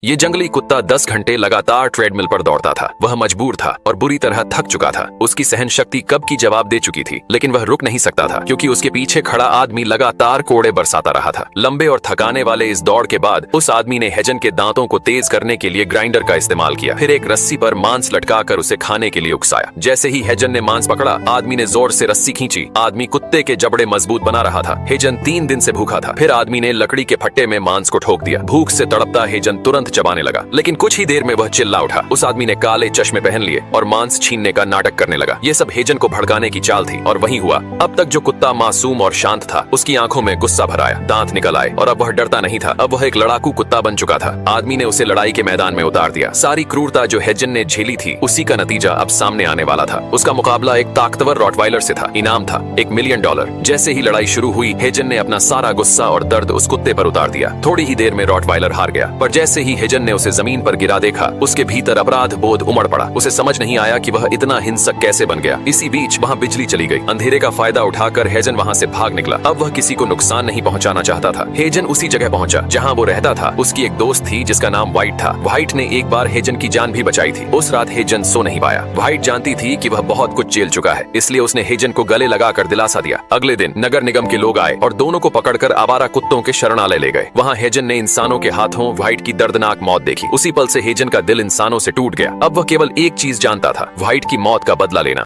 ये जंगली कुत्ता 10 घंटे लगातार ट्रेडमिल पर दौड़ता था। वह मजबूर था और बुरी तरह थक चुका था। उसकी सहन शक्ति कब की जवाब दे चुकी थी, लेकिन वह रुक नहीं सकता था क्योंकि उसके पीछे खड़ा आदमी लगातार कोड़े बरसाता रहा था। लंबे और थकाने वाले इस दौड़ के बाद उस आदमी ने हेजन के दांतों को तेज करने के लिए ग्राइंडर का इस्तेमाल किया। फिर एक रस्सी पर मांस लटकाकर उसे खाने के लिए उकसाया। जैसे ही हेजन ने मांस पकड़ा, आदमी ने जोर से रस्सी खींची। आदमी कुत्ते के जबड़े मजबूत बना रहा था। हेजन 3 दिन से भूखा था। फिर आदमी ने लकड़ी के फट्टे में मांस को ठोक दिया। भूख से तड़पता हेजन तुरंत चबाने लगा, लेकिन कुछ ही देर में वह चिल्ला उठा। उस आदमी ने काले चश्मे पहन लिए और मांस छीनने का नाटक करने लगा। ये सब हेजन को भड़काने की चाल थी और वही हुआ। अब तक जो कुत्ता मासूम और शांत था, उसकी आंखों में गुस्सा भर आया, दांत निकल आए और अब वह डरता नहीं था। अब वह एक लड़ाकू कुत्ता बन चुका था। आदमी ने उसे लड़ाई के मैदान में उतार दिया। सारी क्रूरता जो हेजन ने झेली थी, उसी का नतीजा अब सामने आने वाला था। उसका मुकाबला एक ताकतवर रॉटवाइलर से था। इनाम था $1 मिलियन। जैसे ही लड़ाई शुरू हुई, हेजन ने अपना सारा गुस्सा और दर्द उस कुत्ते पर उतार दिया। थोड़ी ही देर में रॉटवाइलर हार गया, पर जैसे ही हेजन ने उसे जमीन पर गिरा देखा, उसके भीतर अपराध बोध उमड़ पड़ा। उसे समझ नहीं आया कि वह इतना हिंसक कैसे बन गया। इसी बीच वहाँ बिजली चली गई। अंधेरे का फायदा उठाकर हेजन वहाँ से भाग निकला। अब वह किसी को नुकसान नहीं पहुँचाना चाहता था। हेजन उसी जगह पहुँचा जहाँ वो रहता था। उसकी एक दोस्त थी जिसका नाम व्हाइट था। व्हाइट ने एक बार हेजन की जान भी बचाई थी। उस रात हेजन सो नहीं पाया। व्हाइट जानती थी कि वह बहुत कुछ झेल चुका है, इसलिए उसने हेजन को गले लगाकर दिलासा दिया। अगले दिन नगर निगम के लोग आए और दोनों को पकड़कर आवारा कुत्तों के शरणालय ले गए। वहाँ हेजन ने इंसानों के हाथों व्हाइट की दर्दनाक मौत देखी। उसी पल से हेजन का दिल इंसानों से टूट गया। अब वह केवल एक चीज जानता था, व्हाइट की मौत का बदला लेना।